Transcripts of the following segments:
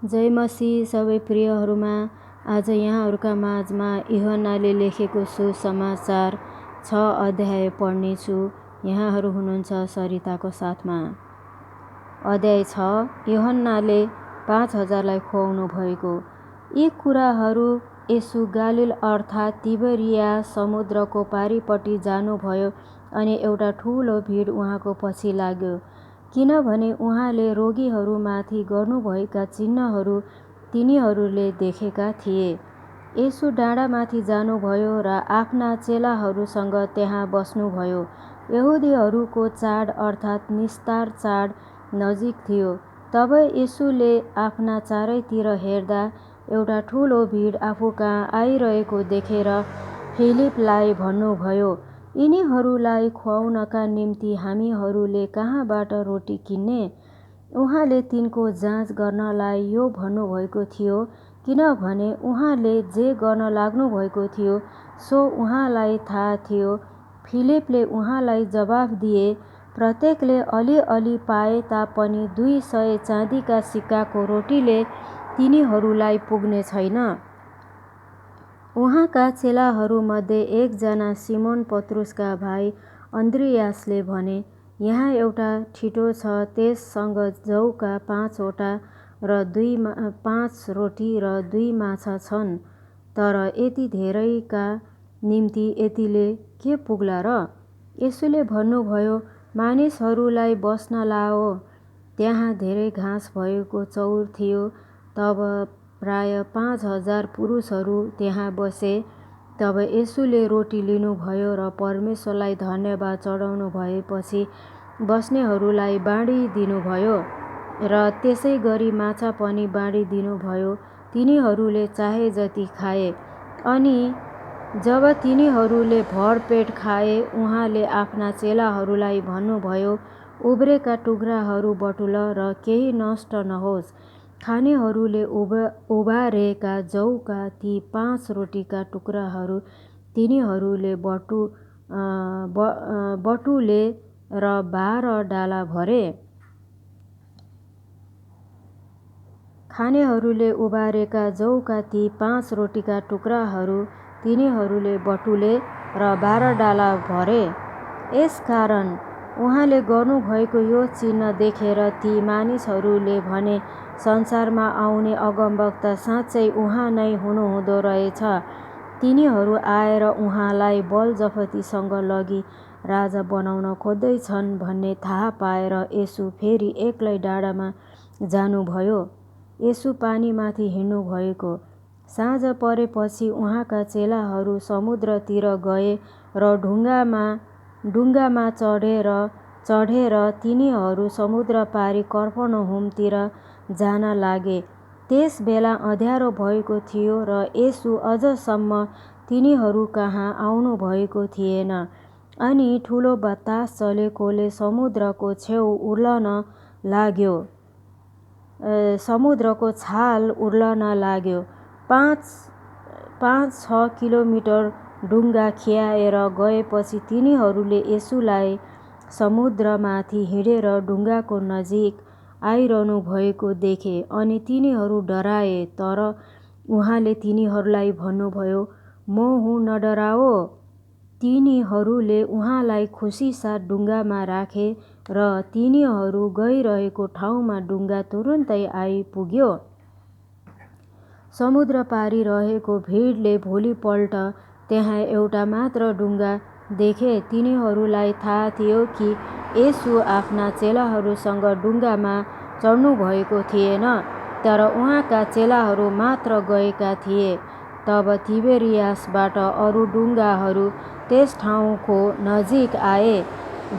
जय मसीह सबै प्रियहरूमा, आज यहाँहरूका माझमा यूहन्नाले लेखेको सुसमाचार 6 अध्याय पढ्नेछु। यहाँहरू हुनुहुन्छ सरिताको साथमा। अध्याय 6। यूहन्नाले 5000लाई खुवाउनु भएको। यी कुराहरू येशू गालिल अर्थात् तिबेरिया समुद्रको पारिपट्टि जानुभयो अनि एउटा ठुलो भिड उहाँको पछि लाग्यो, किनभने उहाँले रोगीहरूमाथि गर्नुभएका चिन्हहरू तिनीहरूले देखेका थिए। येशू डाँडामाथि जानुभयो र आफ्ना चेलाहरूसँग त्यहाँ बस्नुभयो। यहुदीहरूको चाड अर्थात् निस्तार चाड नजिक थियो। तब येशूले आफ्ना चारैतिर हेर्दा एउटा ठुलो भिड आफूकहाँ आइरहेको देखेर फिलिपलाई भन्नुभयो, यिनीहरूलाई खुवाउनका निम्ति हामीहरूले कहाँबाट रोटी किन्ने? उहाँले तिनको जाँच गर्नलाई यो भन्नुभएको थियो, किनभने उहाँले जे गर्न लाग्नुभएको थियो सो उहाँलाई थाहा थियो। फिलिपले उहाँलाई जवाफ दिए, प्रत्येकले अलि पाए तापनि 200 चाँदीका सिक्काको रोटीले तिनीहरूलाई पुग्ने छैन। उहाँका चेलाहरूमध्ये एकजना सिमोन पत्रुसका भाइ अन्द्रियासले भने, यहाँ एउटा ठिटो छ, त्यससँग जौका 5 वटा र 5 रोटी र 2 माछा छन्, तर यति धेरैका निम्ति यतिले के पुग्ला र? येशूले भन्नुभयो, मानिसहरूलाई बस्न लाओ। त्यहाँ धेरै घाँस भएको चौर थियो। तब प्राय 5000 पुरुषहरू त्यहाँ बसे। तब येशूले रोटी लिनुभयो र परमेश्वरलाई धन्यवाद चढाउनु भएपछि बस्नेहरूलाई बाँडिदिनुभयो र त्यसै गरी माछा पनि बाँडिदिनुभयो। तिनीहरूले चाहे जति खाए। अनि जब तिनीहरूले भरपेट खाए, उहाँले आफ्ना चेलाहरूलाई भन्नुभयो, उब्रेका टुक्राहरू बटुल र केही नष्ट नहोस्। खानेहरूले उबारेका जौका ती 5 रोटीका टुक्राहरू तिनीहरूले बटुले र 12 डाला भरे। खानेहरूले उबारेका जौका ती 5 रोटीका टुक्राहरू तिनीहरूले बटुले र 12 डाला भरे। यसकारण उहाँले गर्नुभएको यो चिन्ह देखेर ती मानिसहरूले भने, संसारमा आउने अगमवक्ता साँच्चै उहाँ नै हुनुहुँदो रहेछ। तिनीहरू आएर उहाँलाई बलजफ्तीसँग लगी राजा बनाउन खोज्दैछन् भन्ने थाहा पाएर येशू फेरि एक्लै डाँडामा जानुभयो। येशू पानीमाथि हिँड्नुभएको। साँझ परेपछि उहाँका चेलाहरू समुद्रतिर गए र डुङ्गामा चढेर तिनीहरू समुद्र पारी कफरनहुमतिर जान लागे। त्यस बेला अँध्यारो भएको थियो र येशू अझसम्म तिनीहरूकहाँ आउनुभएको थिएन। अनि ठुलो बतास चलेकोले समुद्रको छेउ उर्लन लाग्यो। समुद्रको छाल उर्लन लाग्यो। 5-6 किलोमिटर डुङ्गा खियाएर गएपछि तिनीहरूले येशूलाई समुद्रमाथि हिँडेर डुङ्गाको नजिक आइरहनु भएको देखे अनि तिनीहरू डराए। तर उहाँले तिनीहरूलाई भन्नुभयो, म हुँ, नडराओ। तिनीहरूले उहाँलाई खुसीसाथ डुङ्गामा राखे र तिनीहरू गइरहेको ठाउँमा डुङ्गा तुरुन्तै आइपुग्यो। समुद्र पारी रहेको भिडले भोलिपल्ट त्यहाँ एउटा मात्र डुङ्गा देखे। तिनीहरूलाई थाहा थियो कि येशू आफ्ना चेलाहरूसँग डुङ्गामा चढ्नुभएको थिएन, तर उहाँका चेलाहरू मात्र गएका थिए। तब तिबेरियासबाट अरू डुङ्गाहरू त्यस ठाउँको नजिक आए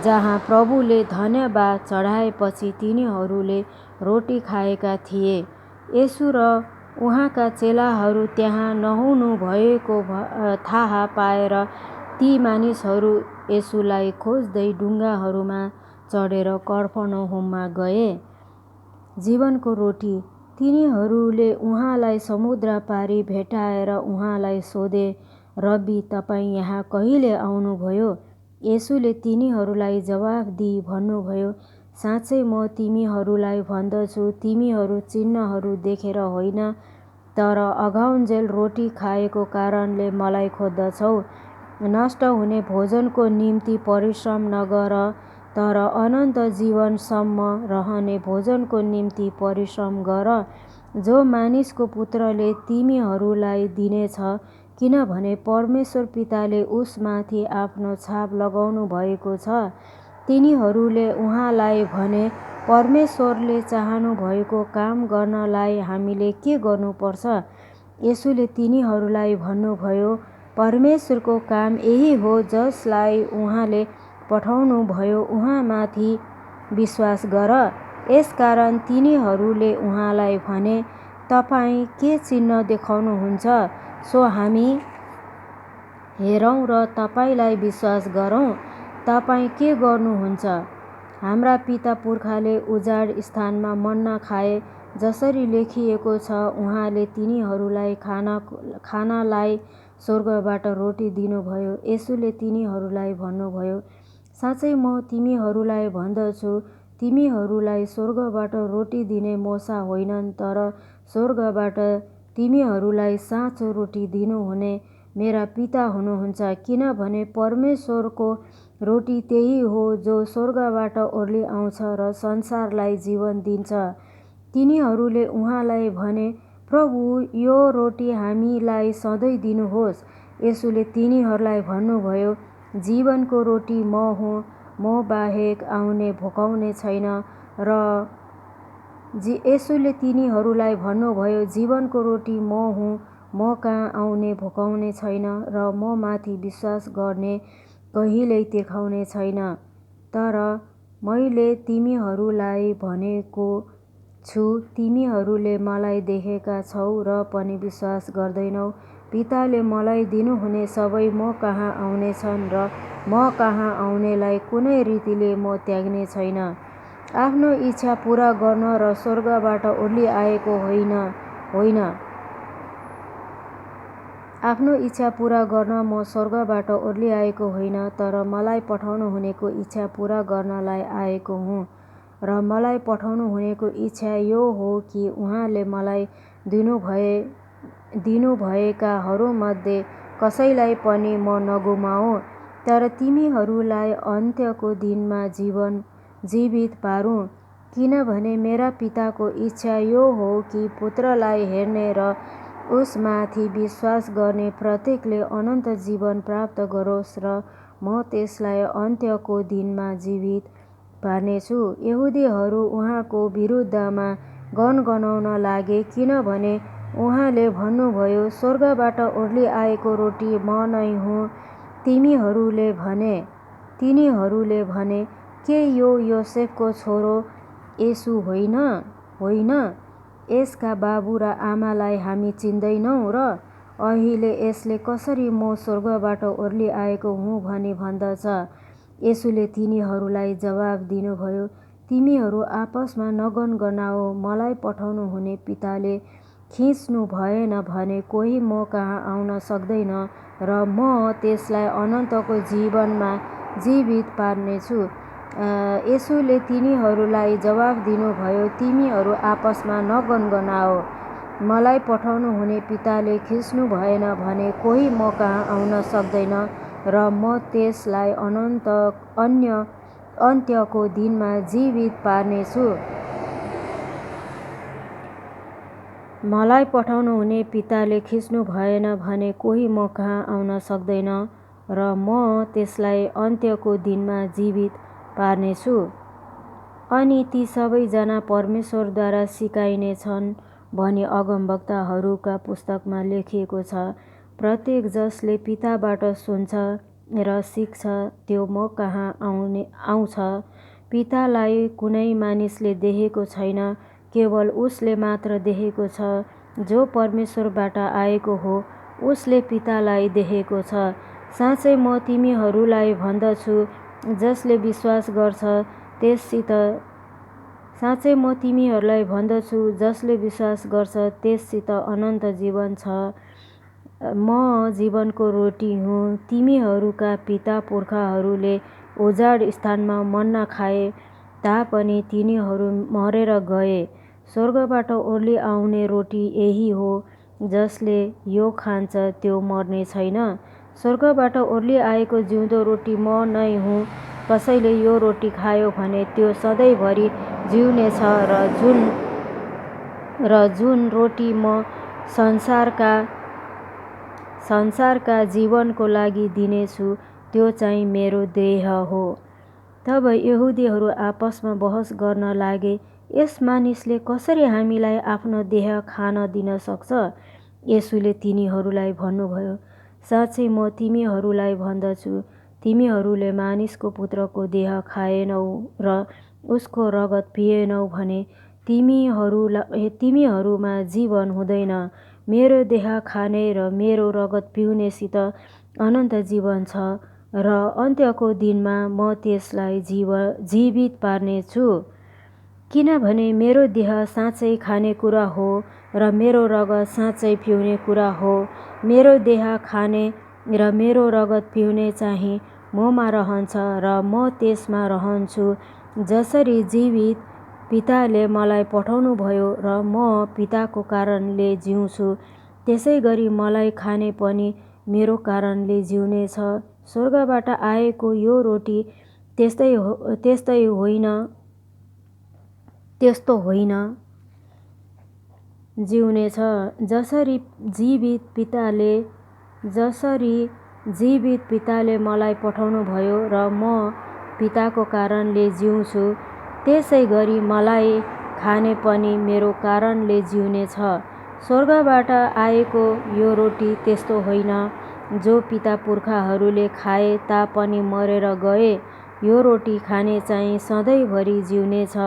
जहाँ प्रभुले धन्यवाद चढाएपछि तिनीहरूले रोटी खाएका थिए। येशू र उहाँका चेलाहरू त्यहाँ नहुनुभएको थाहा पाएर ती मानिसहरू येशूलाई खोज्दै डुङ्गाहरूमा चढेर कफरनहुममा गए। जीवनको रोटी। तिनीहरूले उहाँलाई समुद्र पारी भेटाएर उहाँलाई सोधे, रब्बी, तपाईँ यहाँ कहिले आउनुभयो? येशूले तिनीहरूलाई जवाफ दिई भन्नुभयो, साँच्चै म तिमीहरूलाई भन्दछु, तिमीहरू चिन्हहरू देखेर होइन तर अघाउन्जेल रोटी खाएको कारणले मलाई खोज्दछौ। नष्ट हुने भोजनको निम्ति परिश्रम नगर, तर अनन्त जीवनसम्म रहने भोजनको निम्ति परिश्रम गर, जो मानिसको पुत्रले तिमीहरूलाई दिनेछ, किनभने परमेश्वर पिताले उसमाथि आफ्नो छाप लगाउनु भएको छ। तिनीहरूले उहाँलाई भने, परमेश्वरले चाहनु भएको काम गर्नलाई हामीले के गर्नुपर्छ? येशूले तिनीहरूलाई भन्नुभयो, परमेश्वरको काम यही हो, जसलाई उहाँले पठाउनु भयो उहाँमाथि विश्वास गर। यसकारण तिनीहरूले उहाँलाई भने, तपाईँ के चिन्ह देखाउनुहुन्छ, सो हामी हेरौँ र तपाईँलाई विश्वास गरौँ। तपाईँ के गर्नुहुन्छ? हाम्रा पिता पुर्खाले उजाड स्थानमा मन्ना खाए, जसरी लेखिएको छ, उहाँले तिनीहरूलाई खानलाई स्वर्गबाट रोटी दिनुभयो। येशूले तिनीहरूलाई भन्नुभयो, साँच्चै म तिमीहरूलाई भन्दछु, तिमीहरूलाई स्वर्गबाट रोटी दिने मोशा होइनन्, तर स्वर्गबाट तिमीहरूलाई साँचो रोटी दिनुहुने मेरा पिता हुनुहुन्छ। किनभने परमेश्वरको रोटी त्यही हो जो स्वर्गबाट ओर्ली आउँछ र संसारलाई जीवन दिन्छ। तिनीहरूले उहाँलाई भने, प्रभु, यो रोटी हामीलाई सधैँ दिनुहोस्। येशूले तिनीहरूलाई भन्नुभयो, जीवनको रोटी म हुँ, म बाहेक आउने भोकाउने छैन र येशूले तिनीहरूलाई भन्नुभयो, जीवनको रोटी म हुँ, म कहाँ आउने भोकाउने छैन र म माथि विश्वास गर्ने कहिल्यै तिर्खाउने छैन। तर मैले तिमीहरूलाई भनेको छु, तिमीहरूले मलाई देखेका छौ र पनि विश्वास गर्दैनौ। पिताले मलाई दिनुहुने सबै म कहाँ आउनेछन् र म कहाँ आउनेलाई कुनै रीतिले म त्याग्ने छैन। आफ्नो इच्छा पूरा गर्न र स्वर्गबाट ओर्ली आएको होइन। आफ्नो इच्छा पूरा गर्न म स्वर्गबाट ओर्ली आएको होइन, तर मलाई पठाउनु हुनेको इच्छा पूरा गर्नलाई आएको हुँ। र मलाई पठाउनु हुनेको इच्छा यो हो कि उहाँले मलाई दिनुभएकाहरूमध्ये कसैलाई पनि म नगुमाऊँ, तर तिमीहरूलाई अन्त्यको दिनमा जीवित पारूँ। किनभने मेरा पिताको इच्छा यो हो कि पुत्रलाई हेर्ने र उसमाथि विश्वास गर्ने प्रत्येकले अनन्त जीवन प्राप्त गरोस्, र म त्यसलाई अन्त्यको दिनमा जीवित पार्नेछु। यहुदीहरू उहाँको विरुद्धमा गनगनाउन लागे, किनभने उहाँले भन्नुभयो, स्वर्गबाट ओर्ली आएको रोटी म नै हुँ। तिनीहरूले भने, के यो योसेफको छोरो येशू होइन? यसका बाबु र आमालाई हामी चिन्दैनौँ र अहिले यसले कसरी म स्वर्गबाट ओर्ली आएको हुँ भनी भन्दछ? येशूले तिनीहरूलाई जवाफ दिनुभयो, तिमीहरू आपसमा नगनगनाऊ। मलाई पठाउनु हुने पिताले खिच्नु भएन भने कोही म कहाँ आउन सक्दैन र म त्यसलाई अनन्तको जीवनमा जीवित पार्नेछु। येशूले तिनीहरूलाई जवाफ दिनुभयो, तिमीहरू आपसमा नगनगनाऊ। मलाई पठाउनु हुने पिताले खिच्नु भएन भने कोही म कहाँ आउन सक्दैन र म त्यसलाई अन्त्यको दिनमा जीवित पार्नेछु। मलाई पठाउनु हुने पिताले खिच्नु भएन भने कोही म कहाँ आउन सक्दैन र म त्यसलाई अन्त्यको दिनमा जीवित पार्नेछु। अनि ती सबैजना परमेश्वरद्वारा सिकाइने छन् भनी अगमवक्ताहरूका पुस्तकमा लेखिएको छ। प्रत्येक जसले पिताबाट सुन्छ र सिक्छ त्यो म कहाँ आउँछ। पितालाई कुनै मानिसले देखेको छैन, केवल उसले मात्र देखेको छ। जो परमेश्वरबाट आएको हो उसले पितालाई देखेको छ। साँच्चै म तिमीहरूलाई भन्दछु, जसले विश्वास गर्छ त्यससित अनन्त जीवन छ। म जीवनको रोटी हुँ। तिमीहरूका पिता पुर्खाहरूले उजाड स्थानमा मन्ना खाए, तापनि तिनीहरू मरेर गए। स्वर्गबाट ओर्ली आउने रोटी यही हो, जसले यो खान्छ त्यो मर्ने छैन। स्वर्गबाट ओर्ली आएको जिउँदो रोटी म नै हुँ। कसैले यो रोटी खायो भने त्यो सधैँभरि जिउनेछ र जुन रोटी म संसारका जीवनको लागि दिनेछु त्यो चाहिँ मेरो देह हो। तब यहुदीहरू आपसमा बहस गर्न लागे, यस मानिसले कसरी हामीलाई आफ्नो देह खान दिन सक्छ? येशूले तिनीहरूलाई भन्नुभयो, साँच्चै म तिमीहरूलाई भन्दछु, तिमीहरूले मानिसको पुत्रको देह खाएनौ र उसको रगत पिएनौ भने तिमीहरूमा जीवन हुँदैन। मेरो देह खाने र मेरो रगत पिउनेसित अनन्त जीवन छ र अन्त्यको दिनमा म त्यसलाई जीवित पार्नेछु। किनभने मेरो देह साँच्चै खाने कुरा हो र मेरो रगत साँच्चै पिउने कुरा हो। मेरो देह खाने र मेरो रगत पिउने चाहिँ ममा रहन्छ र म त्यसमा रहन्छु। जसरी जीवित पिताले मलाई पठाउनु भयो र म पिताको कारणले जिउँछु, त्यसै गरी मलाई खाने पनि मेरो कारणले जिउनेछ। स्वर्गबाट आएको यो रोटी त्यस्तो होइन, जिउनेछ। जसरी जीवित पिताले मलाई पठाउनु भयो र म पिताको कारणले जिउँछु, त्यसै गरी मलाई खाने पनि मेरो कारणले जिउनेछ। स्वर्गबाट आएको यो रोटी त्यस्तो होइन, जो पिता पुर्खाहरूले खाए तापनि मरेर गए। यो रोटी खाने चाहिँ सधैँभरि जिउनेछ।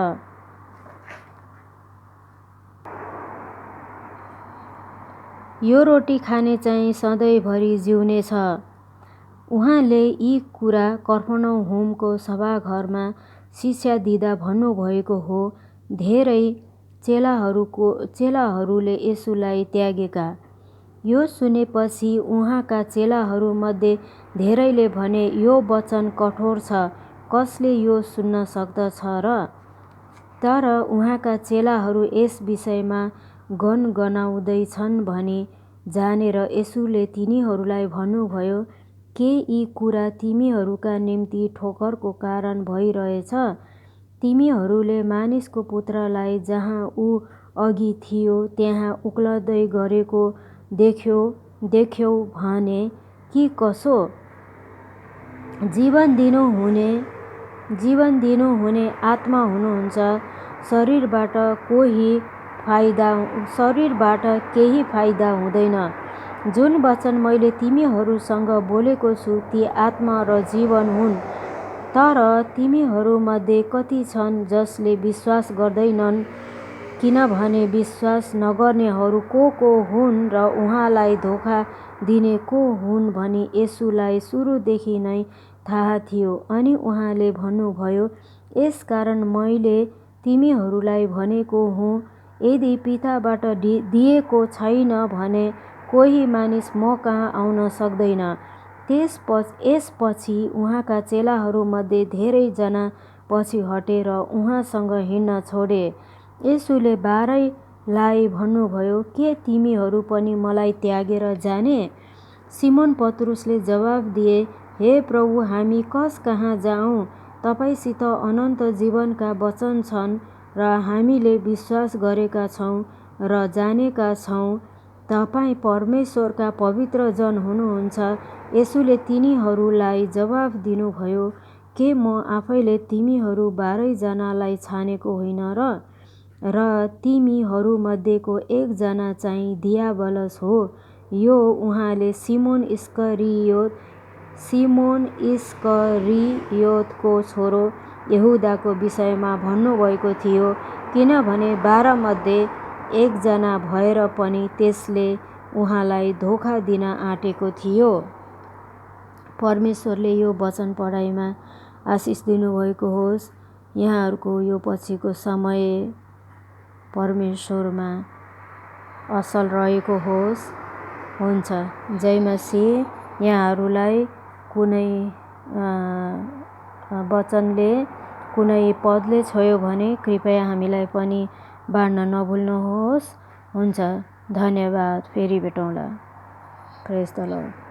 यो रोटी खाने चाहिँ सधैँभरि जिउनेछ। उहाँले यी कुरा कफरनहुमको सभाघरमा शिक्षा दिँदा भन्नुभएको हो। धेरै चेलाहरूले येशूलाई त्यागेका। यो सुनेपछि उहाँका चेलाहरूमध्ये धेरैले भने, यो वचन कठोर छ, कसले यो सुन्न सक्दछ र? तर उहाँका चेलाहरू यस विषयमा गनगनाउँदैछन् भनी जानेर येशूले तिनीहरूलाई भन्नुभयो, के यी कुरा तिमीहरूका निम्ति ठोक्करको कारण भइरहेछ? तिमीहरूले मानिसको पुत्रलाई जहाँ ऊ अघि थियो त्यहाँ उक्लँदै गरेको देख्यौ भने कि कसो? जीवन दिनुहुने आत्मा हुनुहुन्छ। शरीरबाट केही फाइदा हुँदैन। जुन वचन मैले तिमीहरूसँग बोलेको छु ती आत्मा र जीवन हुन्। तर तिमीहरूमध्ये कति छन् जसले विश्वास गर्दैनन्? किनभने विश्वास नगर्नेहरू को हुन् र उहाँलाई धोका दिने को हुन् भनी येशूलाई सुरुदेखि नै थाहा थियो। अनि उहाँले भन्नुभयो, यसकारण मैले तिमीहरूलाई भनेको हुँ, यदि पिताबाट दिएको छैन भने कोही मानिस म कहाँ आउन सक्दैन। यसपछि उहाँका चेलाहरूमध्ये धेरै जना पछि हटे र उहाँसँग हिँड्न छोडे। येशूले 12लाई भन्नुभयो, के तिमीहरू पनि मलाई त्यागेर जाने? सिमोन पत्रुसले जवाफ दिए, हे प्रभु, हामी कस कहाँ जाऊँ? तपाईसित अनन्त जीवनका वचन छन् र हामीले विश्वास गरेका छौँ र जानेका छौँ तपाईँ परमेश्वरका पवित्र जन हुनुहुन्छ। येशूले तिनीहरूलाई जवाफ दिनुभयो, के म आफैले तिमीहरू 12 जनालाई छानेको होइन र तिमीहरूमध्येको एकजना चाहिँ दियाबलस हो। यो उहाँले सिमोन इस्करियोतको छोरो यहुदाको विषयमा भन्नुभएको थियो, किनभने 12 मध्ये एकजना भएर पनि त्यसले उहाँलाई धोका दिन आँटेको थियो। परमेश्वरले यो वचन पढाइमा आशिष दिनुभएको होस्। यहाँहरूको यो पछिको समय परमेश्वरमा असल रहेको होस्। हुन्छ। जय मसीह। यहाँहरूलाई कुनै वचनले कुनै पदले छोयो भने कृपया हामीलाई पनि बाँड्न नभुल्नुहोस्। हुन्छ, धन्यवाद। फेरि भेटौँला। प्रेज द लर्ड।